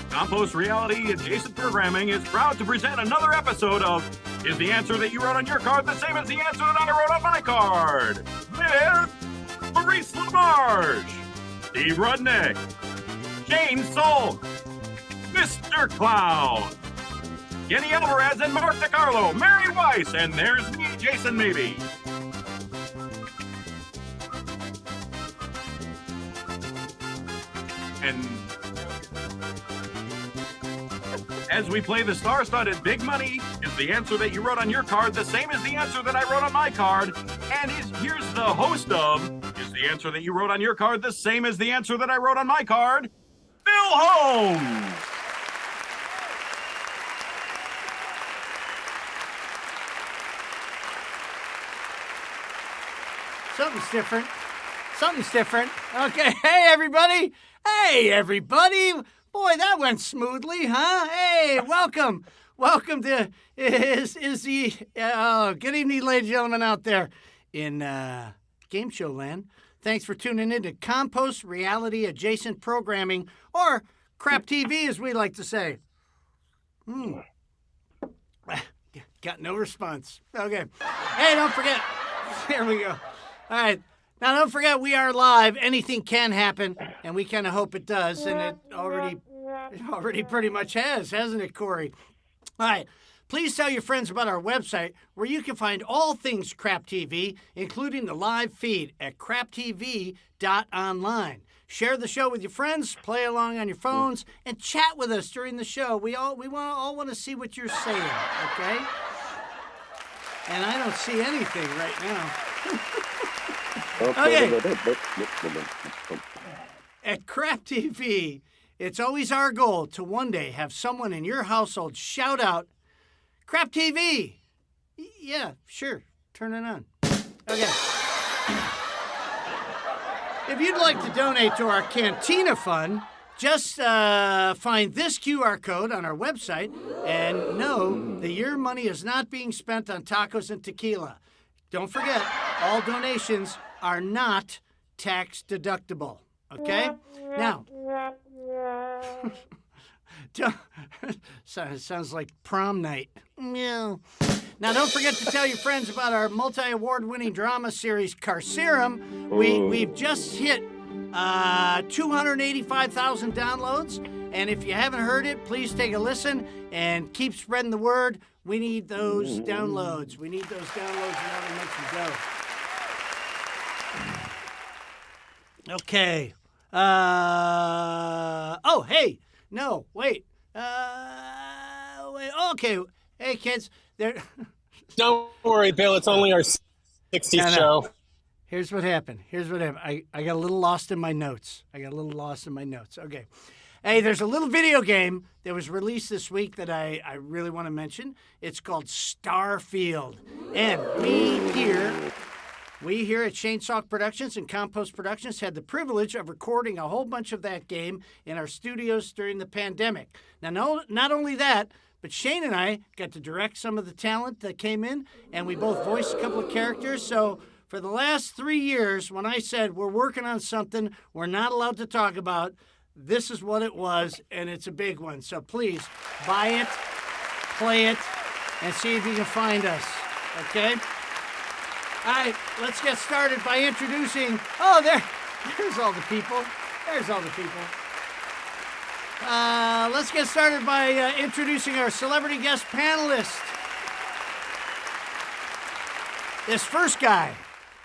Compost Reality Adjacent Programming is proud to present another episode of Is the Answer That You Wrote on Your Card the Same as the Answer That I Wrote on My Card? With Maurice LaMarche, Steve Rudnick, Jane Salk, Mr. Clown, Yeni Alvarez and Mark Decarlo, Mary Weiss, and there's me, Jason Maybe. And as we play the star-studded Big Money, is the answer that you wrote on your card the same as the answer that I wrote on my card? And here's the host of, is the answer that you wrote on your card the same as the answer that I wrote on my card? Phil Holmes! Something's different. Something's different. Okay, hey everybody! Hey everybody! Boy, that went smoothly, huh? Hey, welcome. Welcome to good evening, ladies and gentlemen out there in Game Show Land. Thanks for tuning in to Compost Reality Adjacent Programming, or Crap TV, as we like to say. Got no response. Okay. Hey, don't forget. There we go. All right. Now, don't forget, we are live. Anything can happen, and we kind of hope it does, and it already pretty much has, hasn't it, Corey? All right. Please tell your friends about our website, where you can find all things Crap TV, including the live feed at craptv.online. Share the show with your friends, play along on your phones, and chat with us during the show. We all want to see what you're saying, okay? And I don't see anything right now. Okay. At Crap TV, it's always our goal to one day have someone in your household shout out, Crap TV. Yeah, sure. Turn it on. Okay. If you'd like to donate to our Cantina Fund, just find this QR code on our website and know that your money is not being spent on tacos and tequila. Don't forget, all donations are not tax deductible. Okay? Now, sounds like prom night. Meow. Now, don't forget to tell your friends about our multi-award-winning drama series, Carcerum. We've just hit 285,000 downloads, and if you haven't heard it, please take a listen and keep spreading the word. We need those downloads. We need those downloads in order to make them go. Okay. Oh, hey. No, wait. Wait. Okay. Hey, kids. There. Don't worry, Bill. It's only our 60th show. Here's what happened. I got a little lost in my notes. Okay. Hey, there's a little video game that was released this week that I really want to mention. It's called Starfield. And we here at Salk Productions and Compost Productions had the privilege of recording a whole bunch of that game in our studios during the pandemic. Now, not only that, but Shane and I got to direct some of the talent that came in, and we both voiced a couple of characters. So for the last 3 years, when I said we're working on something we're not allowed to talk about, this is what it was, and it's a big one. So please buy it, play it, and see if you can find us, okay? All right, let's get started by introducing... Oh, there's all the people. Let's get started by introducing our celebrity guest panelist. This first guy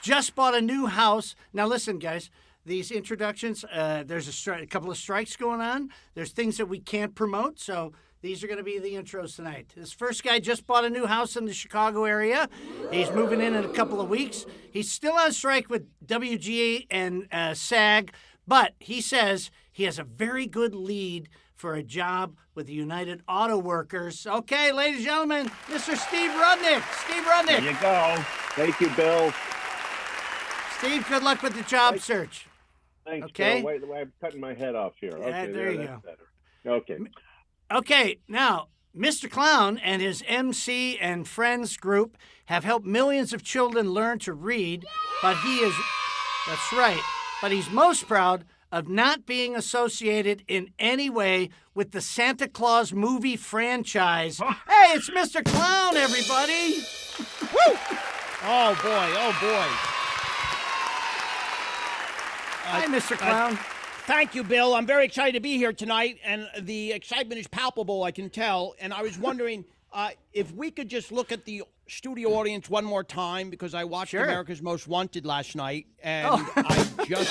just bought a new house. Now listen, guys, these introductions, there's a couple of strikes going on. There's things that we can't promote, so these are going to be the intros tonight. This first guy just bought a new house in the Chicago area. He's moving in a couple of weeks. He's still on strike with WGA and SAG, but he says he has a very good lead for a job with the United Auto Workers. Okay, ladies and gentlemen, Mr. Steve Rudnick. There you go. Thank you, Bill. Steve, good luck with the job search. Thanks, okay? Bill. Wait, I'm cutting my head off here. Okay, there you go. Better. Okay. Okay, now, Mr. Clown and his MC and Friends group have helped millions of children learn to read, but that's right, but he's most proud of not being associated in any way with the Santa Claus movie franchise. Hey, it's Mr. Clown, everybody! Woo! Oh, boy. Hi, Mr. Clown. Thank you, Bill. I'm very excited to be here tonight, and the excitement is palpable, I can tell. And I was wondering if we could just look at the studio audience one more time, because I watched America's Most Wanted last night, and I just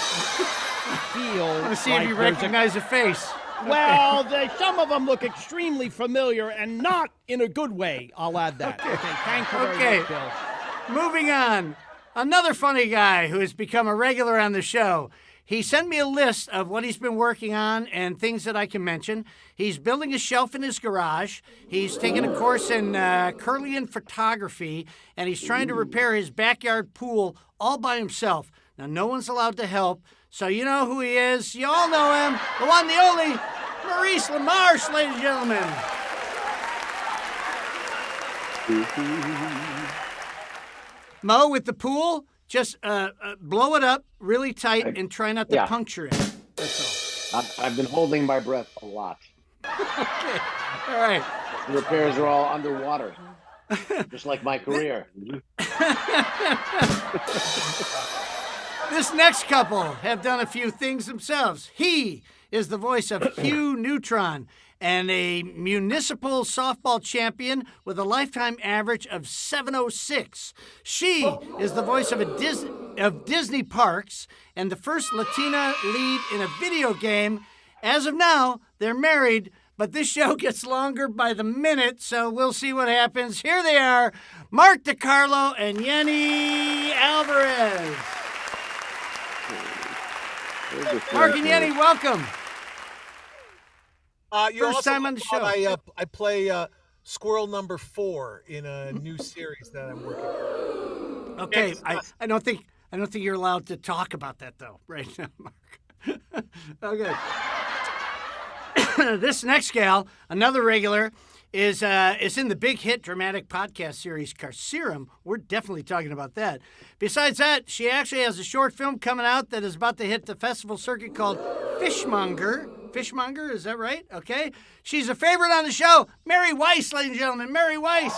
feel I want to see like if you recognize a face. Well, some of them look extremely familiar, and not in a good way, I'll add that. Okay, thank you very much, Bill. Moving on. Another funny guy who has become a regular on the show. He sent me a list of what he's been working on and things that I can mention. He's building a shelf in his garage. He's taking a course in Curlian photography, and he's trying to repair his backyard pool all by himself. Now, no one's allowed to help, so you know who he is. You all know him, the one, the only, Maurice LaMarche, ladies and gentlemen. Mo, with the pool, just blow it up really tight and try not to puncture it. That's all. I've been holding my breath a lot. Okay. All right. The repairs are all underwater, just like my career. This next couple have done a few things themselves. He is the voice of Hugh Neutron and a municipal softball champion with a lifetime average of 706. She is the voice of Disney Parks and the first Latina lead in a video game. As of now, they're married, but this show gets longer by the minute, so we'll see what happens. Here they are, Mark Decarlo and Yeni Alvarez. Mark and Yeni, welcome. First time on the show. I play Squirrel number 4 in a new series that I'm working on. Okay, I don't think you're allowed to talk about that though, right now, Mark. Okay. This next gal, another regular, is in the big hit dramatic podcast series Carcerum. We're definitely talking about that. Besides that, she actually has a short film coming out that is about to hit the festival circuit called Fishmonger. Fishmonger, is that right? Okay. She's a favorite on the show, Mary Weiss, ladies and gentlemen. Mary Weiss.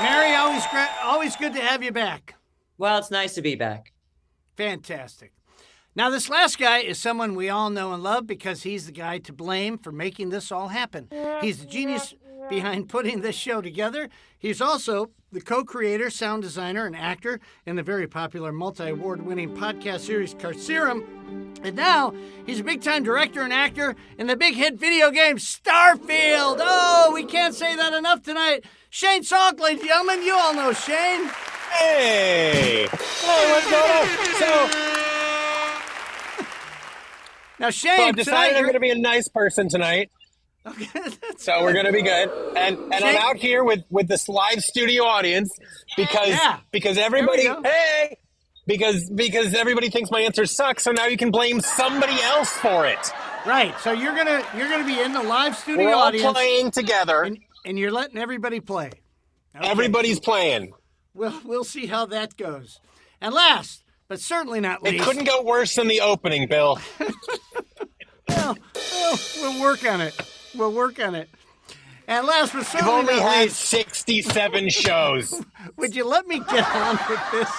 Mary, always good to have you back. Well, it's nice to be back. Fantastic. Now, this last guy is someone we all know and love because he's the guy to blame for making this all happen. He's the genius behind putting this show together. He's also the co-creator, sound designer, and actor in the very popular multi-award-winning podcast series Carcerum. And now, he's a big-time director and actor in the big hit video game Starfield. Oh, we can't say that enough tonight. Shane Salk, ladies and gentlemen. You all know Shane. Hey! Hey, what's going on? Now, Shane, So I've decided tonight I'm going to be a nice person tonight. Okay, So we're going to be good. And I'm out here with this live studio audience because everybody, hey, because everybody thinks my answers suck. So now you can blame somebody else for it. Right. So you're gonna be in the live studio We're all audience, playing together. and you're letting everybody play. Okay. Everybody's playing. We'll see how that goes. And last, but certainly not It least, couldn't go worse than the opening, Bill. well, we'll work on it. We'll work on it. And last, but You've certainly only not had least, 67 shows. would you let me get on with this?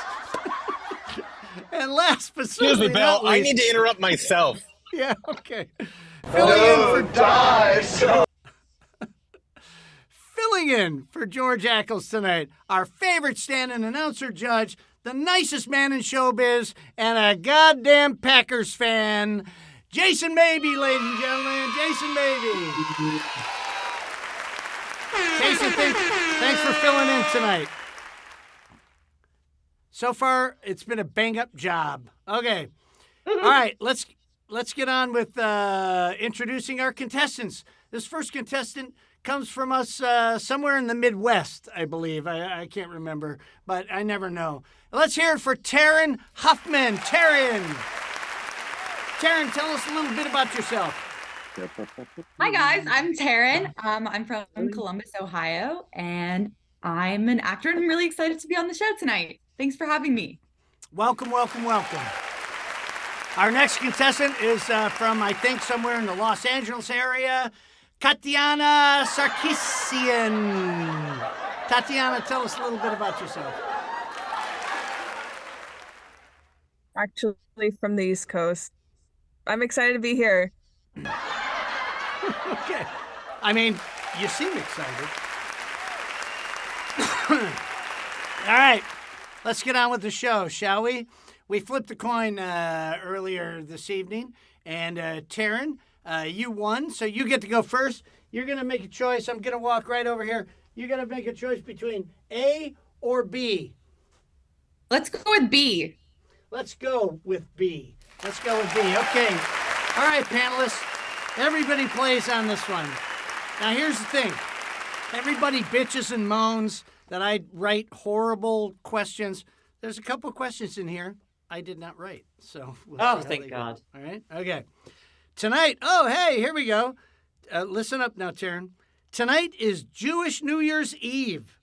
And last, but Excuse certainly me, Bill. not least, I need to interrupt myself. Yeah, okay. Filling in for George Ackles tonight, our favorite stand-in announcer judge, the nicest man in showbiz, and a goddamn Packers fan, Jason Maybe, ladies and gentlemen. Jason Maybe. Jason, thanks for filling in tonight. So far, it's been a bang-up job. Okay. All right, let's get on with introducing our contestants. This first contestant comes from us somewhere in the Midwest, I believe. I can't remember, but I never know. Let's hear it for Taryn Huffman. Taryn, tell us a little bit about yourself. Hi, guys. I'm Taryn. I'm from Columbus, Ohio, and I'm an actor, and I'm really excited to be on the show tonight. Thanks for having me. Welcome, welcome, welcome. Our next contestant is from, I think, somewhere in the Los Angeles area, Tatiana Sarkisian. Tatiana, tell us a little bit about yourself. Actually from the East Coast. I'm excited to be here. Okay. I mean, you seem excited. All right. Let's get on with the show, shall we? We flipped a coin earlier this evening, and Taryn, you won, so you get to go first. You're going to make a choice. I'm going to walk right over here. You're going to make a choice between A or B. Let's go with B. Let's go with B. Okay. All right, panelists. Everybody plays on this one. Now, here's the thing. Everybody bitches and moans that I write horrible questions. There's a couple questions in here I did not write. So we'll see how thank God. go. All right? Okay. Tonight, oh, hey, here we go. Listen up now, Taryn. Tonight is Jewish New Year's Eve,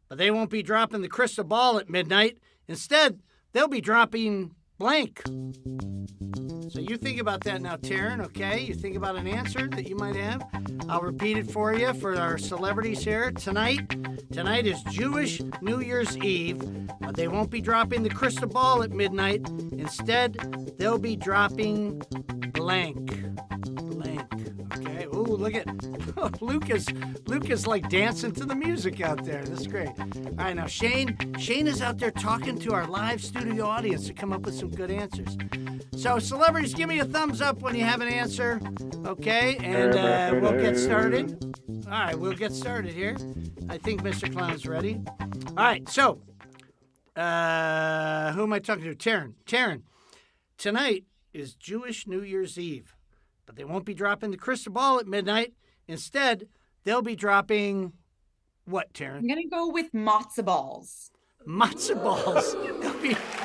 but they won't be dropping the crystal ball at midnight. Instead, they'll be dropping blank. So you think about that now, Taryn, okay? You think about an answer that you might have. I'll repeat it for you for our celebrities here. Tonight is Jewish New Year's Eve, but they won't be dropping the crystal ball at midnight. Instead, they'll be dropping blank. Okay. Ooh, look at Luke is like dancing to the music out there. That's great. All right, now Shane is out there talking to our live studio audience to come up with some good answers. So, celebrities, give me a thumbs up when you have an answer, okay? And we'll get started. All right, we'll get started here. I think Mr. Clown's ready. All right, so who am I talking to? Taryn, tonight is Jewish New Year's Eve, but they won't be dropping the crystal ball at midnight. Instead, they'll be dropping what, Taryn? I'm going to go with matzo balls. Matzo balls.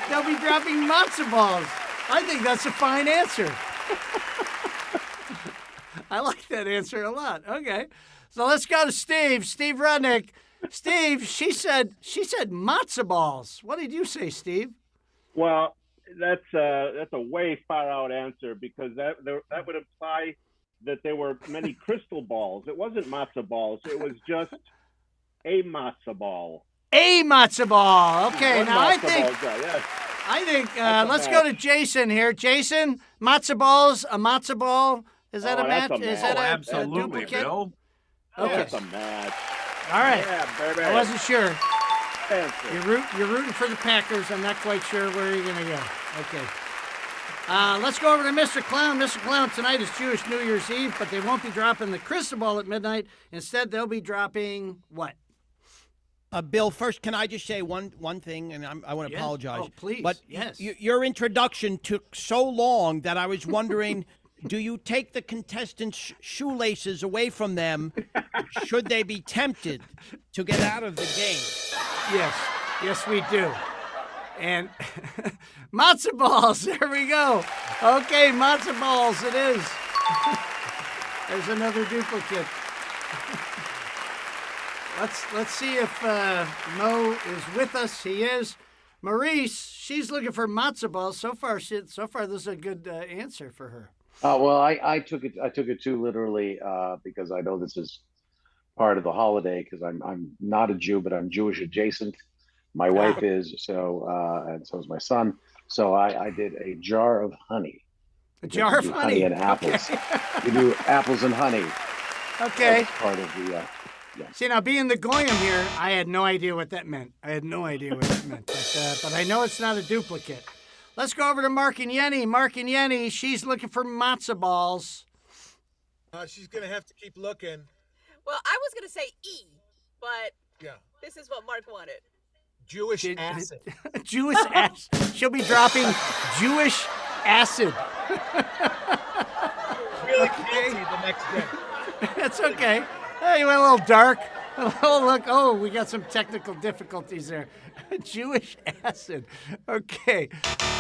They'll be dropping matzo balls. I think that's a fine answer. I like that answer a lot. Okay. So let's go to Steve Rudnick. Steve, she said matzo balls. What did you say, Steve? Well, that's a way far out answer because that would imply that there were many crystal balls. It wasn't matzo balls. It was just a matzo ball. A matzo ball. Okay. One now matzo I think let's go to Jason here. Jason, matzo balls, a matzo ball. Is that a match? Is that absolutely, a duplicate? Bill. Okay. That's a match. All right. Yeah, baby. I wasn't sure. Answer. You're rooting for the Packers. I'm not quite sure where you're going to go. Okay. Let's go over to Mr. Clown. Mr. Clown, tonight is Jewish New Year's Eve, but they won't be dropping the crystal ball at midnight. Instead, they'll be dropping what? Bill, first, can I just say one thing, and I want to apologize. Oh, please. But yes. Your introduction took so long that I was wondering, do you take the contestants' shoelaces away from them should they be tempted to get out of the game? Yes. Yes, we do. And matzo balls, there we go. Okay, matzo balls it is. There's another duplicate. Let's see if Mo is with us. He is. Maurice, she's looking for matzo balls. So far, this is a good answer for her. Well, I took it too literally because I know this is part of the holiday because I'm not a Jew, but I'm Jewish adjacent. My wife is, so and so is my son. So I did a jar of honey. A jar of honey and apples. Okay. We do apples and honey. Okay. That's part of the. See, now being the Goyim here, I had no idea what that meant. But I know it's not a duplicate. Let's go over to Mark and Yeni. Mark and Yeni, she's looking for matzo balls. She's going to have to keep looking. Well, I was going to say E, but Yeah. this is what Mark wanted. Jewish acid. Jewish acid. She'll be dropping Jewish acid. Really fancy the next day. That's okay. Hey, you went a little dark. Oh, look. Oh, we got some technical difficulties there. Jewish acid. Okay.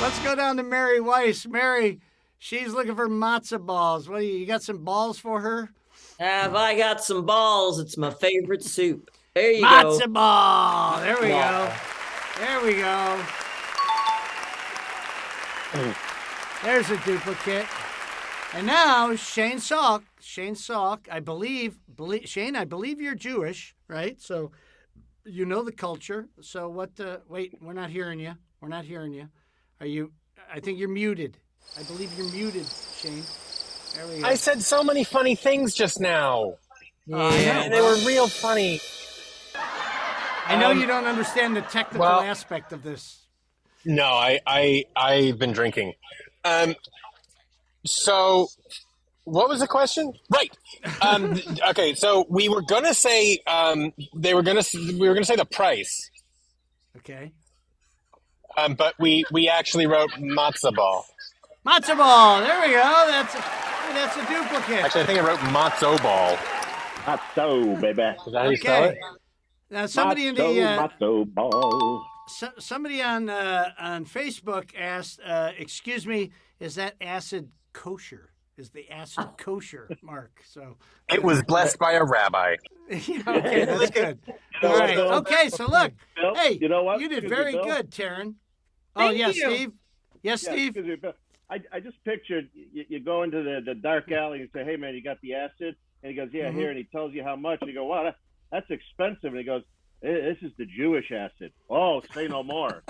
Let's go down to Mary Weiss. Mary, she's looking for matzo balls. What do you got some balls for her? Have I got some balls? It's my favorite soup. There you go. Matzo ball. There we go. There we go. There's a duplicate. And now Shane Salk. Shane Salk, I believe Shane, I believe you're Jewish, right? So you know the culture. So what? Wait, we're not hearing you. We're not hearing you. Are you? I think you're muted. I believe you're muted, Shane. There we go. I said so many funny things just now. Yeah, and they were real funny. I know you don't understand the technical aspect of this. No, I've been drinking. So, what was the question? Right. Okay, so we were gonna say we were gonna say the price. Okay. But we actually wrote matzo ball. Matzo ball. There we go. That's a duplicate. Actually, I think I wrote matzo ball. Matzo, baby. Is that how you spell it? Now somebody matzo ball. Somebody on Facebook asked, "Excuse me, is that acid kosher? Is the acid kosher?" Mark. So it was blessed by a rabbi. Okay, that's good. All right. Okay, so look. Bill, Hey, you know what? you did Excuse me, very Bill. good, Taryn. Thank yes, you. Steve. Yes, Yeah, Steve. excuse me, Bill. I just pictured you go into the dark alley and say, "Hey, man, you got the acid?" And he goes, "Yeah, here." And he tells you how much. And you go, "Wow, that's expensive." And he goes, "This is the Jewish acid." "Oh, say no more.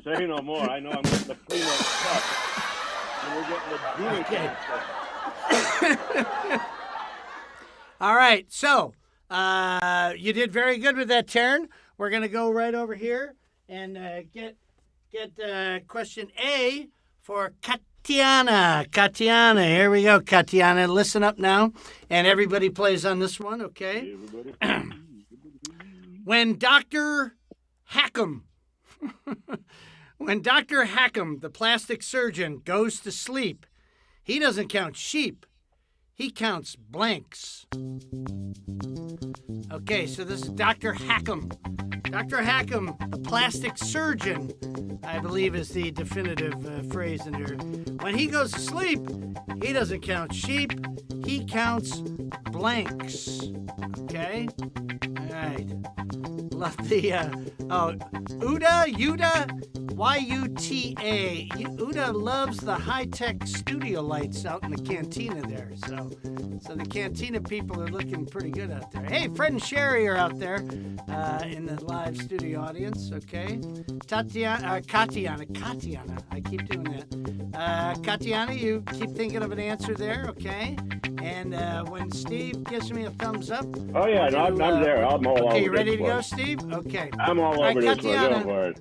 Say no more. I know I'm getting the premium stuff. And we're getting the Jewish acid." All right, so you did very good with that, Taryn. We're gonna go right over here and get question A for Katiana. Katiana, here we go, Katiana. Listen up now, and everybody plays on this one, okay? When Dr. Hackham, the plastic surgeon, goes to sleep, he doesn't count sheep. He counts blanks. Okay, so this is Dr. Hackham. Dr. Hackham, the plastic surgeon, I believe is the definitive phrase in here. When he goes to sleep, he doesn't count sheep. He counts blanks. Okay? All right. Love the, Uda, Y-U-T-A. Uda loves the high-tech studio lights out in the cantina there. So the cantina people are looking pretty good out there. Hey, Fred and Sherry are out there in the live studio audience, okay? Katiana, I keep doing that. Katiana, you keep thinking of an answer there, okay? And when Steve gives me a thumbs up. Oh, yeah, I'm there. I'm all over. Okay, you ready to go, Steve? Okay. I'm all over this one. Go for it.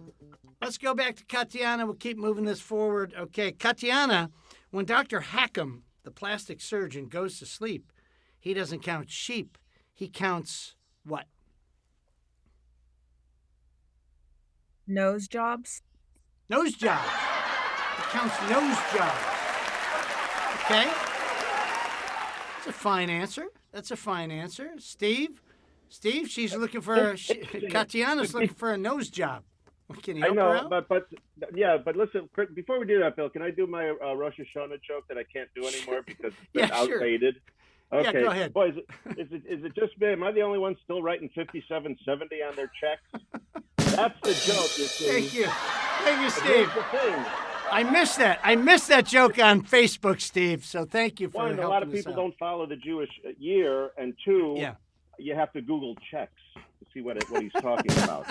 Let's go back to Katiana. We'll keep moving this forward. Okay, Katiana, when Dr. Hackham, the plastic surgeon, goes to sleep, he doesn't count sheep. He counts what? Nose jobs. Nose jobs. He counts nose jobs. Okay. That's a fine answer. Steve, she's looking for Katiana's looking for a nose job. Can you help her out? but listen, before we do that, Bill, can I do my Rosh Hashanah joke that I can't do anymore because it's outdated? Sure. Okay, yeah, go ahead. Boys, is it just me? Am I the only one still writing 5770 on their checks? That's the joke, you see. Thank you, Steve. The thing. I missed that joke on Facebook, Steve. So thank you for helping us out. A lot of people don't follow the Jewish year, and two, you have to Google checks to see what he's talking about.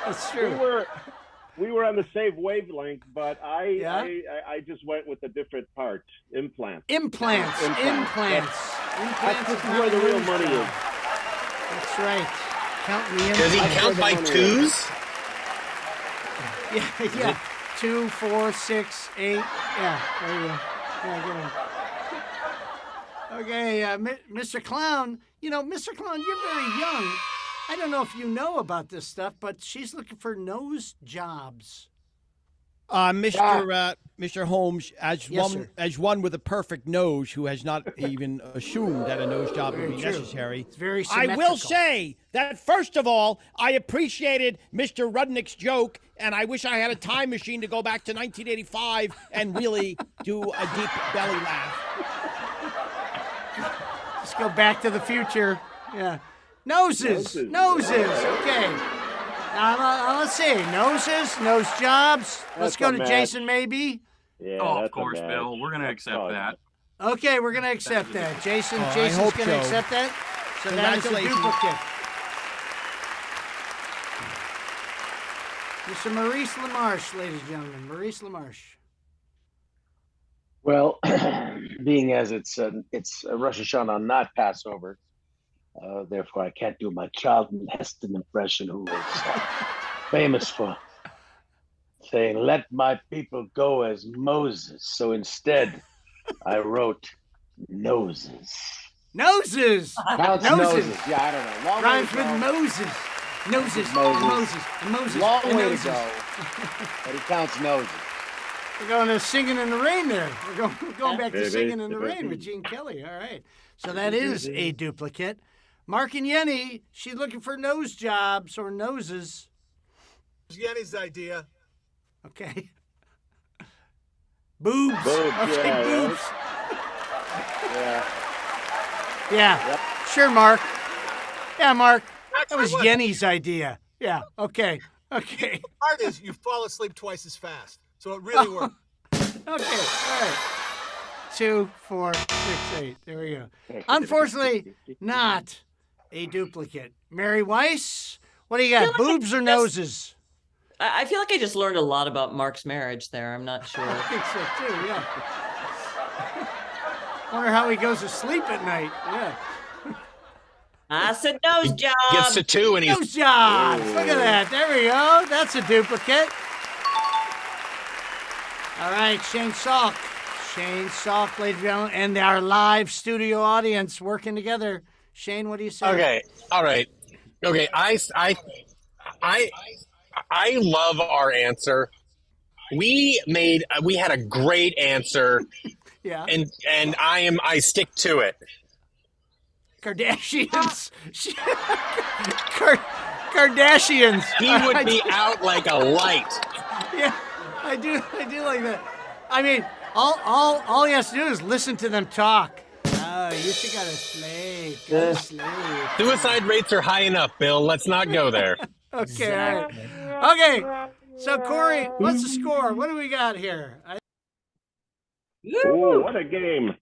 That's true. We were on the same wavelength, but I just went with a different part. Implants. Implants. That's where the real money is. That's right. Counting the implants. Does he count by twos? Yeah. 2, 4, 6, 8. Yeah, there you go. Yeah, get him. Okay, Mr. Clown. Mr. Clown, you're very young. I don't know if you know about this stuff, but she's looking for nose jobs. Mr. Holmes, as one with a perfect nose who has not even assumed that a nose job would be necessary. It's very I will say that, first of all, I appreciated Mr. Rudnick's joke, and I wish I had a time machine to go back to 1985 and really do a deep belly laugh. Let's go back to the future. Yeah. Noses. Okay. Now let's see. Nose jobs. Let's go to Jason, maybe. Yeah, of course, Bill. We're going to accept that. Okay, we're going to accept that. Jason's going to accept that. So that is a duplicate. Mr. Maurice LaMarche, ladies and gentlemen. Maurice LaMarche. Well, being as it's Rosh Hashanah, not Passover, therefore I can't do my Charlton Heston impression, who is famous for saying, "Let my people go as Moses." So instead, I wrote noses. Noses. Counts noses. Yeah, I don't know. Long rhymes with Moses. Noses. Moses. Long way to go. But he counts noses. We're going to Singing in the Rain there. We're going back to Singing in the Rain with Gene Kelly. All right. So that is a duplicate. Mark and Yeni, she's looking for nose jobs or noses. Yeni's idea. Okay. Boobs. Okay, boobs. Yeah. Yep. Sure, Mark. Yeah, Mark. That was Yeni's idea. Yeah. Okay. The part is you fall asleep twice as fast. So it really worked. Okay. All right. 2, 4, 6, 8. There we go. Unfortunately, not a duplicate. Mary Weiss, what do you got? Boobs or noses? I feel like I just learned a lot about Mark's marriage there. I'm not sure. I think so too, yeah. Wonder how he goes to sleep at night. Yeah. I said nose job. Gets to 2 and he's... Nose jobs. Look at that. There we go. That's a duplicate. All right, Shane Salk, ladies and gentlemen, and our live studio audience working together. Shane, what do you say? Okay, all right. Okay, I love our answer. We had a great answer. Yeah. And I stick to it. Kardashians. Kardashians. He would be out like a light. Yeah. I do like that. I mean, all he has to do is listen to them talk. Oh, you should got a snake. Go to sleep. Suicide rates are high enough, Bill. Let's not go there. Okay. All right. Okay. So, Corey, what's the score? What do we got here? Ooh, what a game.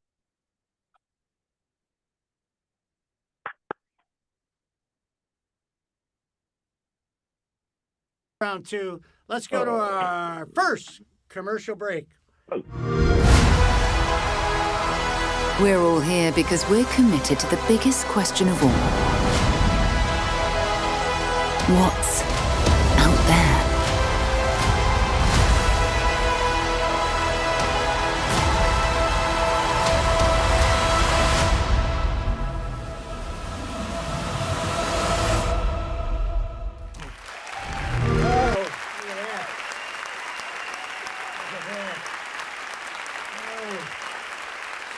Round two. Let's go to our first commercial break. We're all here because we're committed to the biggest question of all. What's out there?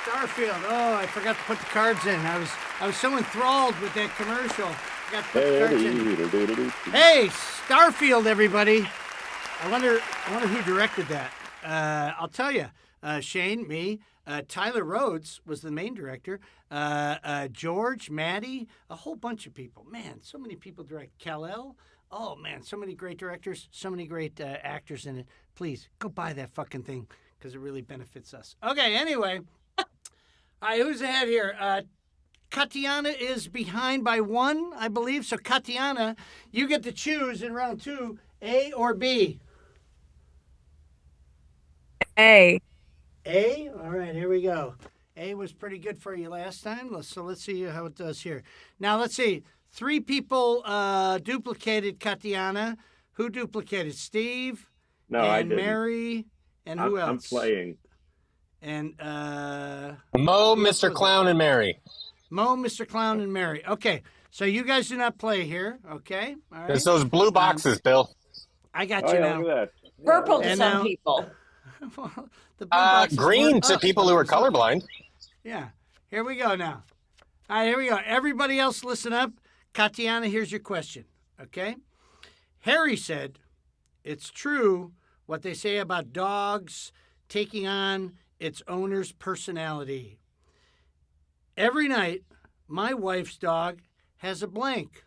Starfield. Oh, I forgot to put the cards in. I was so enthralled with that commercial. I got to put the cards in. Hey, Starfield, everybody. I wonder who directed that. I'll tell you. Shane, me, Tyler Rhodes was the main director. George, Maddie, a whole bunch of people. Man, so many people direct. Kal-El. Oh, man, so many great directors, so many great actors in it. Please, go buy that fucking thing because it really benefits us. Okay, anyway. All right, who's ahead here? Katiana is behind by 1, I believe. So, Katiana, you get to choose in round 2, A or B? A. A? All right, here we go. A was pretty good for you last time, so let's see how it does here. Now, let's see. 3 people duplicated Katiana. Who duplicated? Steve? No, and I didn't. Mary? And who else? I'm playing. And Mo, Mr. Clown, and Mary. Mo, Mr. Clown, and Mary. Okay, so you guys do not play here. Okay, all right. It's those blue boxes, Bill. I got you now. Look at that. Purple to And some now- people. Well, the blue boxes Green work to up. people who are colorblind. Yeah, here we go now. All right, here we go. Everybody else, listen up. Katiana, here's your question. Okay, Harry said, "It's true what they say about dogs taking on its owner's personality. Every night, my wife's dog has a blank."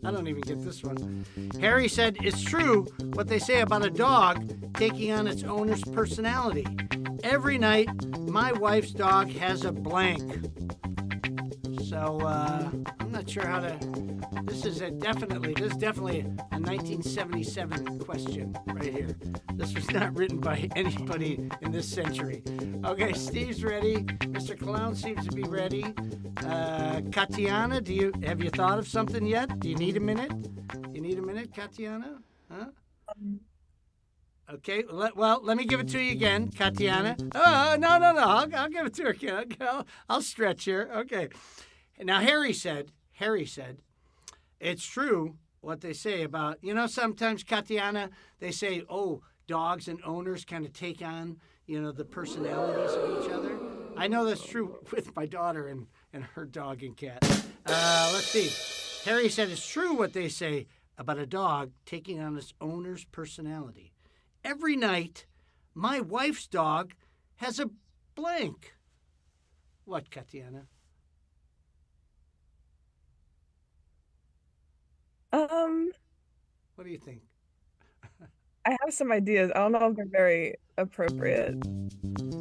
I don't even get this one. Harry said, "It's true what they say about a dog taking on its owner's personality. Every night, my wife's dog has a blank." So, I'm not sure how to... This is definitely a 1977 question right here. This was not written by anybody in this century. Okay, Steve's ready. Mr. Clown seems to be ready. Katiana, have you thought of something yet? Do you need a minute? You need a minute, Katiana? Huh? Okay, let me give it to you again, Katiana. Oh, no. I'll give it to her again. I'll stretch here. Okay. Now, Harry said, it's true what they say about, sometimes, Katiana, they say, dogs and owners kind of take on, the personalities of each other. I know that's true with my daughter and her dog and cat. Let's see. Harry said it's true what they say about a dog taking on its owner's personality. Every night, my wife's dog has a blank. What, Katiana? What do you think? I have some ideas. I don't know if they're very appropriate.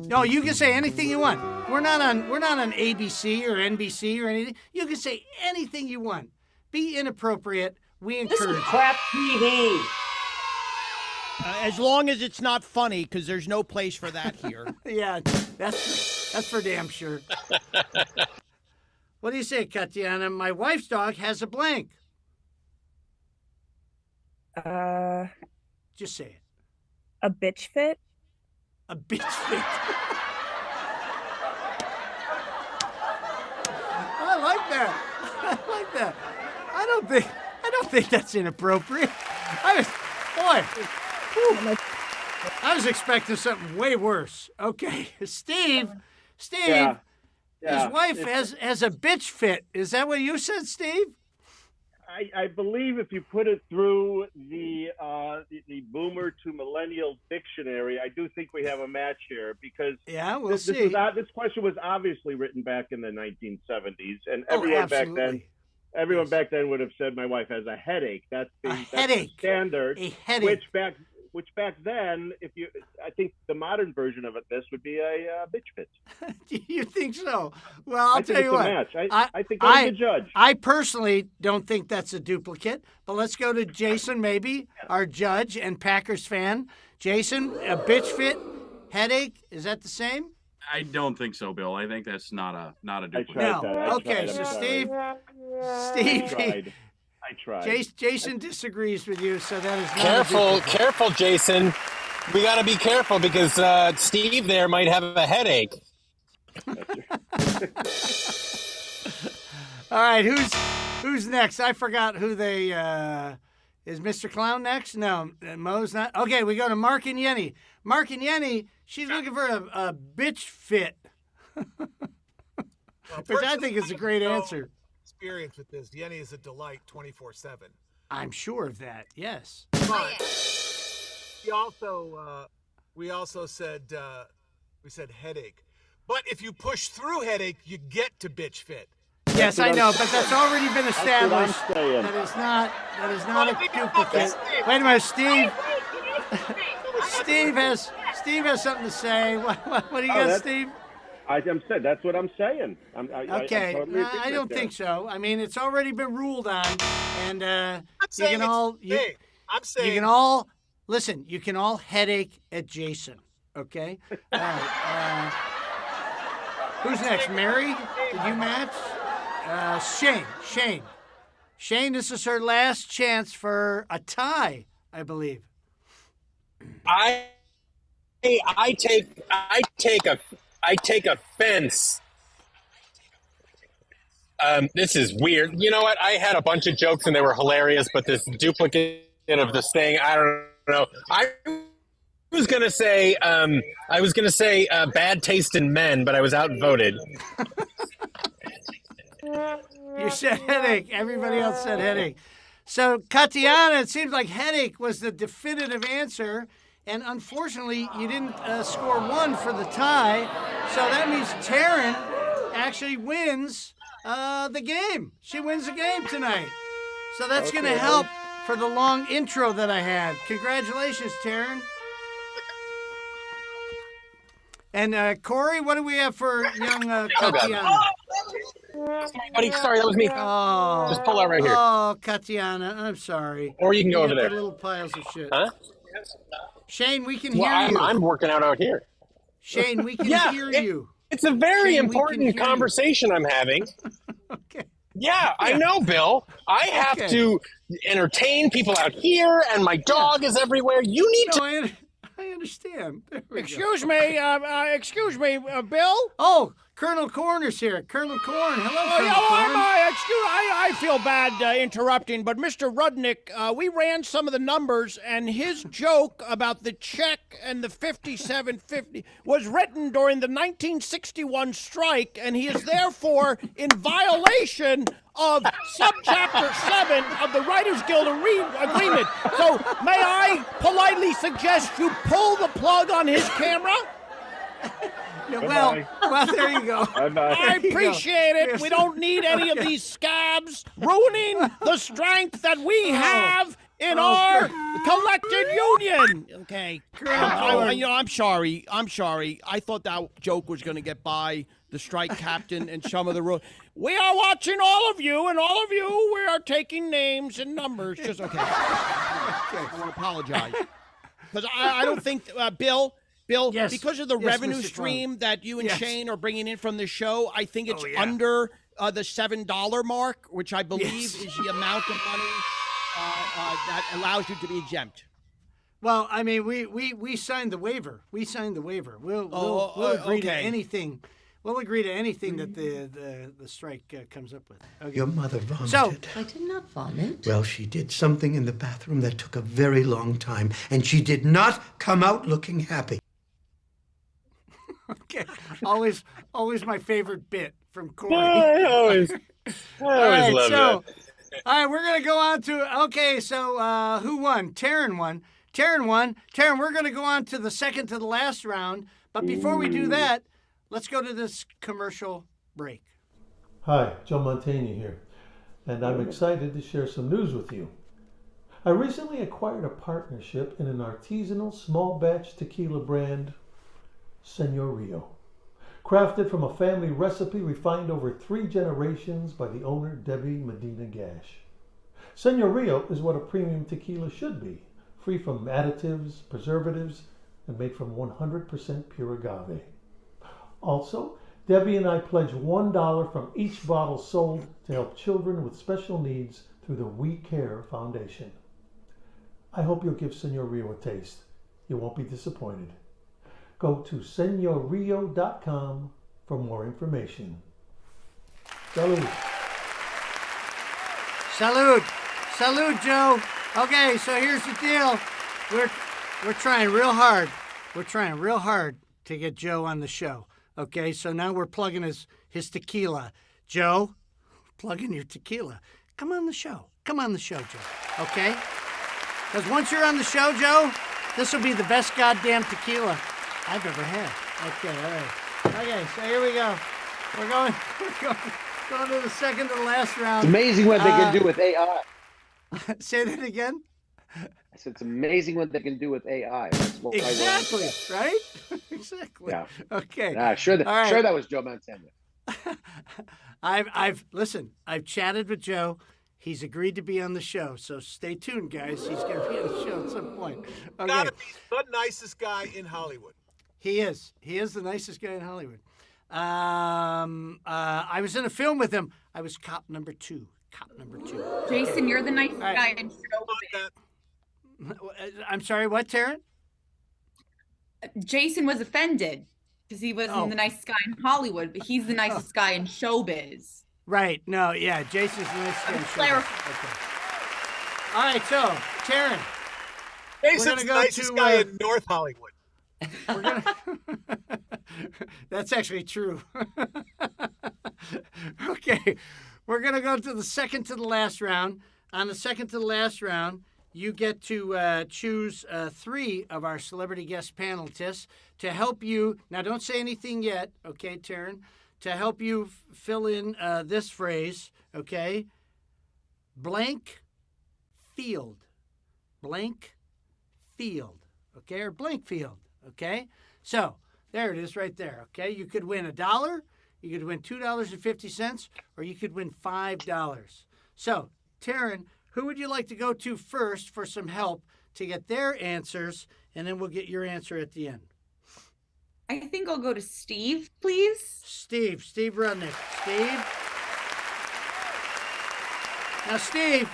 No, you can say anything you want. We're not on ABC or NBC or anything. You can say anything you want. Be inappropriate. We encourage. This is crap TV. As long as it's not funny, because there's no place for that here. Yeah, that's for damn sure. What do you say, Katiana? My wife's dog has a blank. Just say it. A bitch fit? A bitch fit. I like that. I don't think that's inappropriate. I was expecting something way worse. Okay, Steve, Yeah. his wife has a bitch fit. Is that what you said, Steve? I believe if you put it through the boomer to millennial dictionary, I do think we have a match here because we'll see. This question was obviously written back in the 1970s, and everyone back then would have said my wife has a headache. That's the standard. A headache. Which back then, I think the modern version of this would be a bitch fit. You think so? Well, I'll tell you what. Match. I think I'm the judge. I personally don't think that's a duplicate, but let's go to Jason, maybe, our judge and Packers fan. Jason, a bitch fit, headache, is that the same? I don't think so, Bill. I think that's not a duplicate. Okay, so Steve. I tried. Jason disagrees with you, so that is not careful, Jason. We got to be careful because Steve there might have a headache. All right, who's next? I forgot who they. Is Mr. Clown next? No, Mo's not. Okay, we go to Mark and Yeni. Mark and Yeni, she's looking for a bitch fit, which I think is a great answer. Experience with this. Yeni is a delight 24/7. I'm sure of that. Yes. But we also said headache. But if you push through headache, you get to bitch fit. Yes, I know, but that's already been established. That is not a duplicate. Wait a minute, Steve. Steve has something to say. What do you got, Steve? I'm saying that's what I'm saying. Okay, I don't think so. I mean, it's already been ruled on, and you can all listen. You can all headache at Jason. Okay. All right. Who's next? Mary? Did you match? Shane. This is her last chance for a tie, I believe. I take offense. This is weird. You know what? I had a bunch of jokes and they were hilarious, but this duplicate of this thing, I don't know. I was gonna say bad taste in men, but I was outvoted. You said headache. Everybody else said headache. So, Katiana, it seems like headache was the definitive answer. And unfortunately, you didn't score one for the tie. So that means Taryn actually wins the game. She wins the game tonight. So that's going to help for the long intro that I had. Congratulations, Taryn. And Corey, what do we have for young Katiana? Buddy, sorry, that was me. Oh, just pull out right here. Oh, Katiana, I'm sorry. Or you can go over there. Little piles of shit. Huh? Shane, we can hear you. I'm working out here. Shane, we can hear you. It's a very important conversation I'm having. Okay. Yeah, I know, Bill. I have to entertain people out here, and my dog is everywhere. You need to. I understand. Excuse me, Bill? Oh, Colonel Corner's here. Colonel Corn, hello, Colonel Corn. I feel bad interrupting, but Mr. Rudnick, we ran some of the numbers, and his joke about the check and the 5750 was written during the 1961 strike, and he is therefore in violation of Subchapter 7 of the Writers Guild Agreement. So may I politely suggest you pull the plug on his camera? Well, there you go. I appreciate it. We don't need any of these scabs ruining the strength that we have in our collected union. Okay. I'm sorry. I thought that joke was going to get by the strike captain and some of the rules. We are watching all of you, and all of you, we are taking names and numbers. Just okay. I want to apologize. Because I don't think, Bill, yes. Because of the revenue stream that you and Shane are bringing in from the show, I think it's under the $7 mark, which I believe is the amount of money that allows you to be exempt. Well, I mean, we signed the waiver. We'll agree to anything. We'll agree to anything that the strike comes up with. Okay. Your mother vomited. So, I did not vomit. Well, she did something in the bathroom that took a very long time, and she did not come out looking happy. Okay, always my favorite bit from Corey. I always love that. All right, we're going to go on to, okay, so who won? Taryn won. Taryn won. Taryn, we're going to go on to the second to the last round. But before we do that, let's go to this commercial break. Hi, Joe Montaigne here, and I'm excited to share some news with you. I recently acquired a partnership in an artisanal small batch tequila brand, Señor Rio. Crafted from a family recipe refined over 3 generations by the owner, Debbie Medina Gash. Señor Rio is what a premium tequila should be, free from additives, preservatives, and made from 100% pure agave. Also, Debbie and I pledge $1 from each bottle sold to help children with special needs through the We Care Foundation. I hope you'll give Señor Rio a taste. You won't be disappointed. Go to senorrio.com for more information. Salud. Salud. Salud, Joe. Okay, so here's the deal. We're trying real hard. We're trying real hard to get Joe on the show. Okay, so now we're plugging his tequila. Joe, plug in your tequila. Come on the show. Come on the show, Joe. Okay? Because once you're on the show, Joe, this will be the best goddamn tequila I've ever had. Okay, all right. Okay, so here we go. We're going to the second to the last round. It's amazing what they can do with AI. Say that again? I said it's amazing what they can do with AI. Exactly, right? Exactly. Yeah. Okay. Sure that was Joe Montana. I've chatted with Joe. He's agreed to be on the show, so stay tuned, guys. He's going to be on the show at some point. Okay. Gotta be the nicest guy in Hollywood. He is. He is the nicest guy in Hollywood. I was in a film with him. I was cop number 2. Cop number 2. Jason, you're the nicest guy in showbiz. I'm sorry, what, Taryn? Jason was offended because he wasn't the nicest guy in Hollywood, but he's the nicest guy in showbiz. Right. No, yeah, Jason's the nicest guy in showbiz. Okay. All right, so, Taryn. Jason's the nicest guy in North Hollywood. We're gonna... That's actually true. Okay. We're going to go to the second to the last round. On the second to the last round, you get to choose 3 of our celebrity guest panelists to help you. Now, don't say anything yet, okay, Taryn? To help you fill in this phrase, okay? Blank field. Blank field, okay? Or blank field, okay? So, there it is right there, okay? You could win $1. You could win $2.50, or you could win $5. So, Taryn, who would you like to go to first for some help to get their answers, and then we'll get your answer at the end? I think I'll go to Steve, please. Steve Rudnick. Steve? Now, Steve,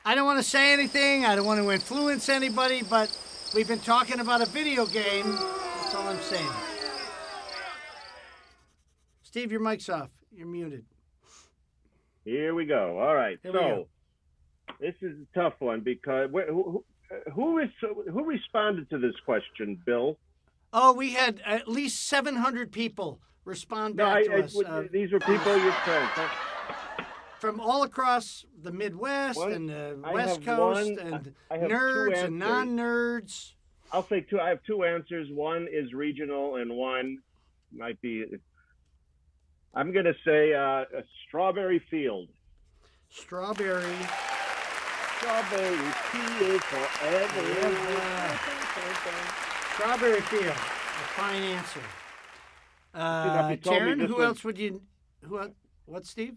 I don't want to say anything. I don't want to influence anybody, but we've been talking about a video game. That's all I'm saying. Steve, your mic's off. You're muted. Here we go. All right. So this is a tough one because who responded to this question, Bill? Oh, we had at least 700 people respond back to us. These were people your friends. From all across the Midwest and the West Coast and nerds and non-nerds. I'll say 2. I have 2 answers. One is regional and one might be... I'm going to say a strawberry field. Strawberry field forever. Strawberry field. A fine answer. Taryn, who else would you... What, Steve?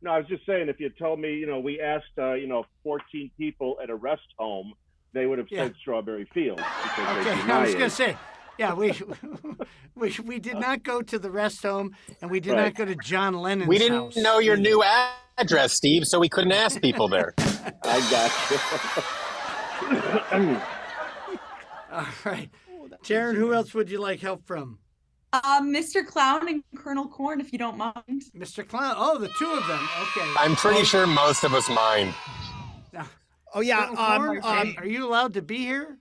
No, I was just saying, if you told me, we asked, 14 people at a rest home, they would have said strawberry field. Okay, I was going to say... Yeah, we did not go to the rest home, and we did not go to John Lennon's house. We didn't know your new address, Steve, so we couldn't ask people there. I got you. All right. Taryn, who else would you like help from? Mr. Clown and Colonel Corn, if you don't mind. Mr. Clown. Oh, the 2 of them. Okay. I'm pretty sure most of us mind. Are you allowed to be here?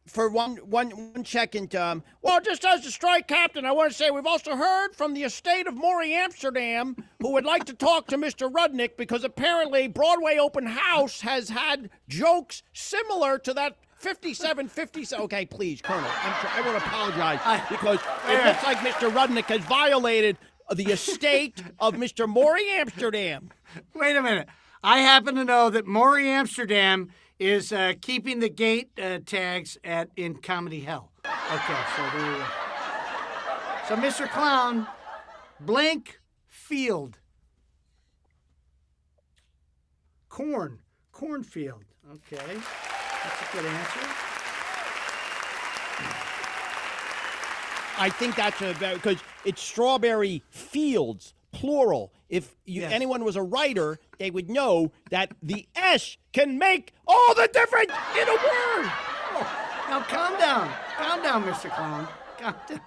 for one second, well, just as the strike captain, I want to say we've also heard from the estate of Maury Amsterdam, who would like to talk to Mr. Rudnick because apparently Broadway Open House has had jokes similar to that 57. Okay, please, Colonel, I want to apologize because it looks like Mr. Rudnick has violated the estate of Mr. Maury Amsterdam. Wait a minute. I happen to know that Maury Amsterdam is keeping the gate tags in Comedy Hell. Okay, so there you go. So, Mr. Clown, blank field. Cornfield. Okay, that's a good answer. I think that's because it's strawberry fields, plural. If anyone was a writer, they would know that the S can make all the difference in a word. Oh, now calm down. Calm down, Mr. Clown. Calm down.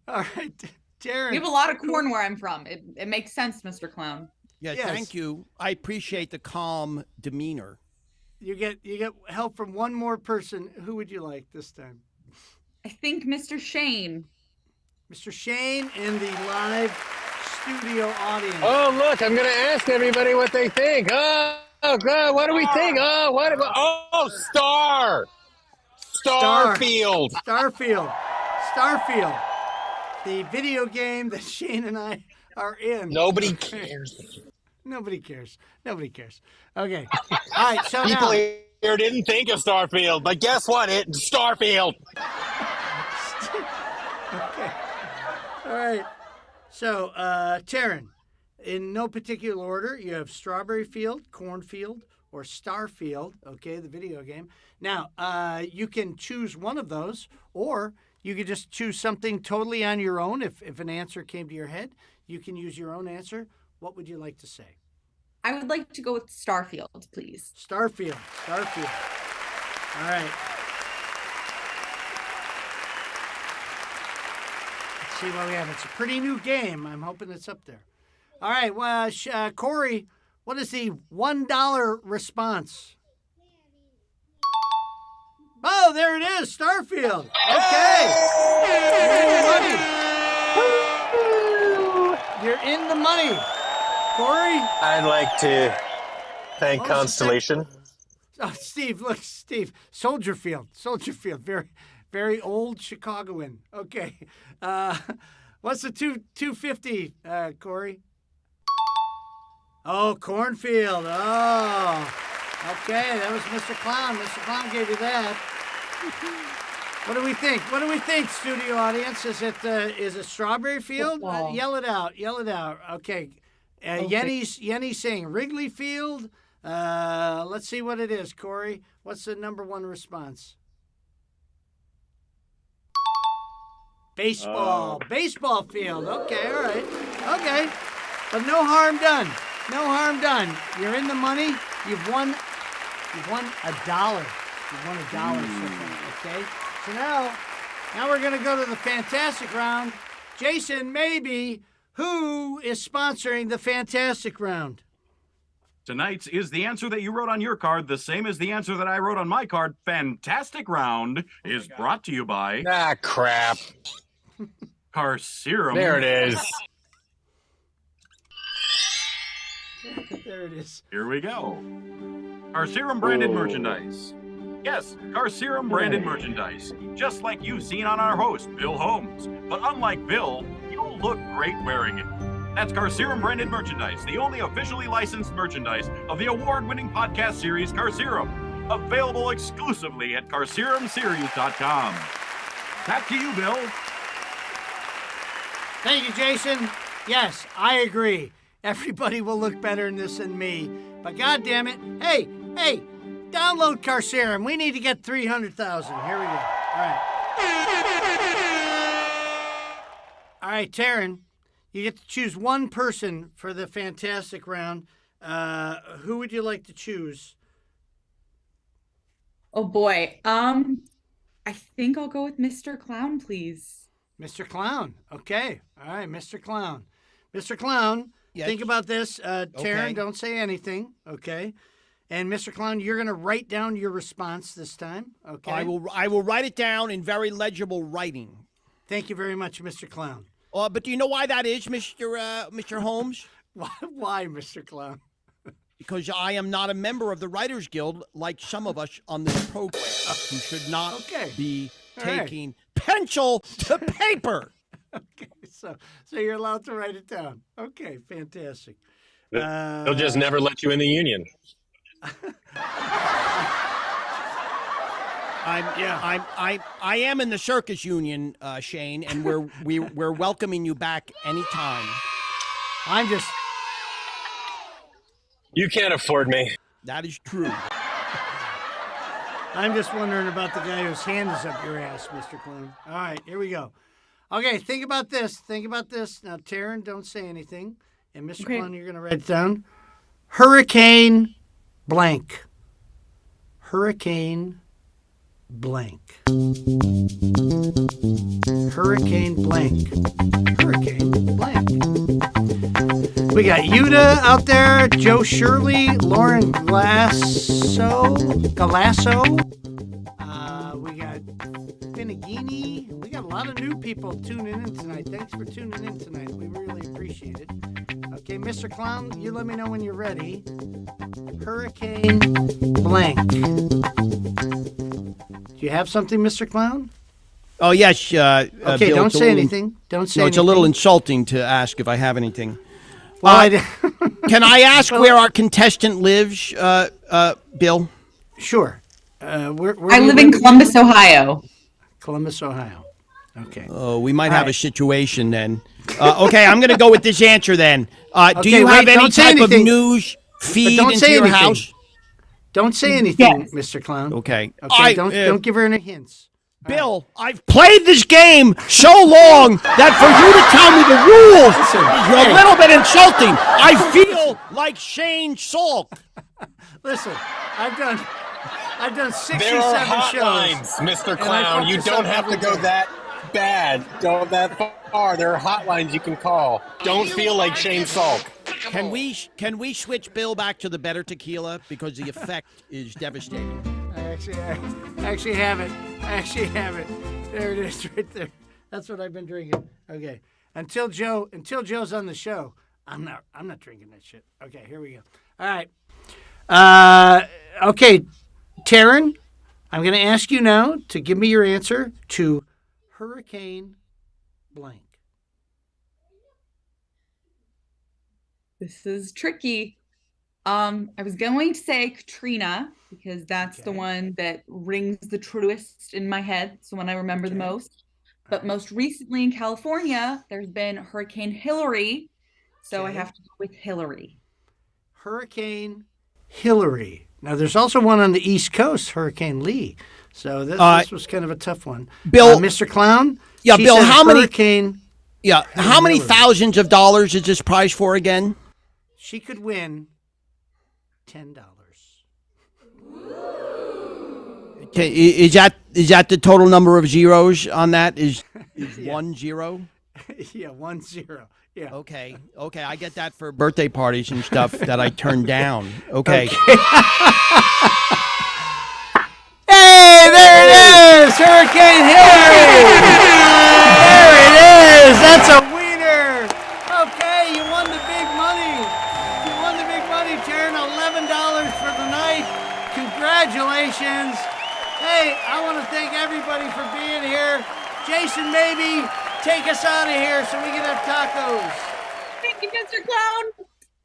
All right, Darren. We have a lot of corn where I'm from. It makes sense, Mr. Clown. Yeah, yes. Thank you. I appreciate the calm demeanor. You get help from one more person. Who would you like this time? I think Mr. Shane. Mr. Shane in the live studio audience. Oh, look, I'm going to ask everybody what they think. Oh, God, what do we think? Oh, Starfield. Starfield. The video game that Shane and I are in. Nobody cares. Nobody cares. Okay. All right, so people now. Here didn't think of Starfield, but guess what? It's Starfield. Okay. All right. So, Taryn, in no particular order, you have Strawberry Field, Cornfield, or Starfield, okay, the video game. Now, you can choose one of those, or you could just choose something totally on your own. If an answer came to your head, you can use your own answer. What would you like to say? I would like to go with Starfield, please. Starfield. All right. Let's see what we have. It's a pretty new game. I'm hoping it's up there. All right. Well, Corey, what is the $1 response? Oh, there it is. Starfield. Okay. You're in the money. Corey? I'd like to thank Constellation. Oh, Steve, look, Soldier Field, very, very old Chicagoan. Okay, what's the 250, Corey? Oh, Cornfield. Oh, okay, that was Mr. Clown. Mr. Clown gave you that. What do we think, studio audience? Is it Strawberry Field? Yell it out. Okay. Yeni's saying Wrigley Field. Let's see what it is, Corey. What's the number one response? Baseball. Baseball field. Okay, all right. Okay. But no harm done. You're in the money. You've won $1. You've won $1 so far, okay? So now we're going to go to the fantastic round. Jason, maybe, who is sponsoring the fantastic round? Tonight's Is the Answer That You Wrote on Your Card the Same as the answer that I wrote on my card? Fantastic Round is brought to you by... Ah, crap. Carserum. There it is. There it is. Here we go. Carserum branded merchandise. Yes, Carserum branded merchandise. Just like you've seen on our host, Bill Holmes. But unlike Bill, you'll look great wearing it. That's Carserum branded merchandise, the only officially licensed merchandise of the award-winning podcast series Carserum. Available exclusively at carserumseries.com. Back to you, Bill. Thank you, Jason. Yes, I agree. Everybody will look better in this than me. But God damn it. Hey, download Carserum. We need to get 300,000. Here we go. All right. All right, Taryn, you get to choose one person for the fantastic round. Who would you like to choose? Oh boy. I think I'll go with Mr. Clown, please. Mr. Clown. Okay. All right, Mr. Clown. Mr. Clown, yes. Think about this. Taryn, okay. Don't say anything, okay? And Mr. Clown, you're going to write down your response this time, okay? I will write it down in very legible writing. Thank you very much, Mr. Clown. But do you know why that is, Mr. Holmes? Why, Mr. Clown? Because I am not a member of the Writers Guild like some of us on this program who should not be taking pencil to paper. Okay, so you're allowed to write it down. Okay, fantastic. They'll just never let you in the union. I am in the circus union, Shane, and we're welcoming you back anytime. You can't afford me. That is true. I'm just wondering about the guy whose hand is up your ass, Mr. Clown. All right, here we go. Okay, think about this. Now, Taryn, don't say anything. And Mr. Clown, you're going to write it down. Hurricane blank. Hurricane blank. Hurricane blank. Hurricane blank. We got Yuta out there, Joe Shirley, Lauren Galasso. We got Finneghini. We got a lot of new people tuning in tonight. Thanks for tuning in tonight. We really appreciate it. Okay, Mr. Clown, you let me know when you're ready. Hurricane blank. Do you have something, Mr. Clown? Oh, yes. Okay, Bill, don't say anything. Don't say anything. It's a little insulting to ask if I have anything. Well, can I ask where our contestant lives, Bill? Sure. I live in Columbus, Ohio. Columbus, Ohio. Okay. Oh, we might have a situation then. Okay, I'm going to go with this answer then. Do you have any type of news feed into your house? Don't say anything, Mr. Clown. Okay. Okay. Don't give her any hints. Bill, I've played this game so long that for you to tell me the rules is a little bit insulting. I feel like Shane Salk. Listen, I've done 67 There are shows. hotlines, Mr. Clown. You don't have to go that bad. Don't that far. There are hotlines you can call. Don't feel like Shane Salk. Can we switch Bill back to the better tequila because the effect is devastating? I actually have it. There it is, right there. That's what I've been drinking. Okay. Until Joe's on the show, I'm not drinking that shit. Okay, here we go. All right. Okay, Taryn, I'm going to ask you now to give me your answer to Hurricane blank. This is tricky. I was going to say Katrina because that's the one that rings the truest in my head. It's the one I remember the most. But most recently in California, there's been Hurricane Hillary. So I have to go with Hillary. Hurricane Hillary. Now, there's also one on the East Coast, Hurricane Lee. So this was kind of a tough one. Bill, Mr. Clown? Yeah, Bill, how many Hillary. thousands of dollars is this prize for again? She could win $10. Okay, is that the total number of zeros on that? Is 1 0? Yeah, 1 0. Yeah. Okay, I get that for birthday parties and stuff that I turn down. Okay. Hey, there it is, Hurricane Hillary. There it is. That's a wiener. Okay, you won the big money. Taryn, $11 for the night. Congratulations. Hey, I want to thank everybody for being here. Jason, maybe take us out of here so we can have tacos. Thank you, Mr. Clown.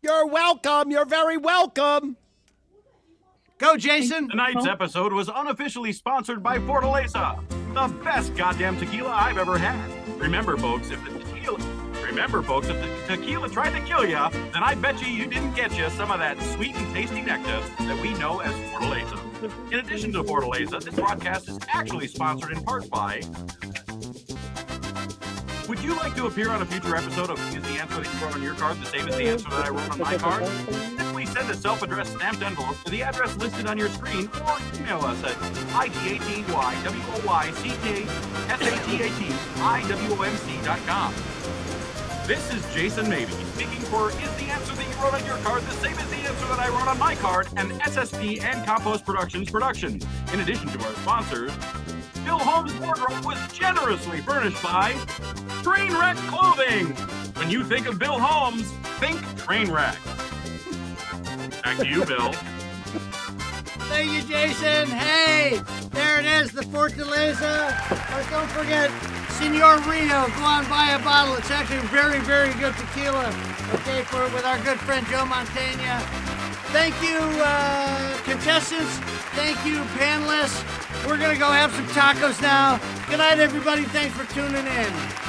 You're welcome. You're very welcome. Go, Jason. Tonight's episode was unofficially sponsored by Fortaleza, the best goddamn tequila I've ever had. Remember, folks, if the tequila tried to kill you, then I bet you didn't get you some of that sweet and tasty nectar that we know as Fortaleza. In addition to Fortaleza, this broadcast is actually sponsored in part by... Would you like to appear on a future episode of Is the Answer That You Wrote on Your Card the Same as the Answer That I Wrote on My Card? Simply send a self-addressed stamped envelope to the address listed on your screen or email us at ITATYWOYCTSATATIWOMC.com. This is Jason Maybe speaking for Is the Answer That You Wrote on Your Card the Same as the Answer That I Wrote on My Card, and SSP and Compost Productions production. In addition to our sponsors, Bill Holmes' wardrobe was generously furnished by Trainwreck Clothing. When you think of Bill Holmes, think Trainwreck. Back to you, Bill. Thank you, Jason. Hey, there it is, the Fortaleza. Don't forget, Senor Rio. Go on, buy a bottle. It's actually very, very good tequila. Okay, with our good friend Joe Mantegna. Thank you, contestants. Thank you, panelists. We're going to go have some tacos now. Good night, everybody. Thanks for tuning in.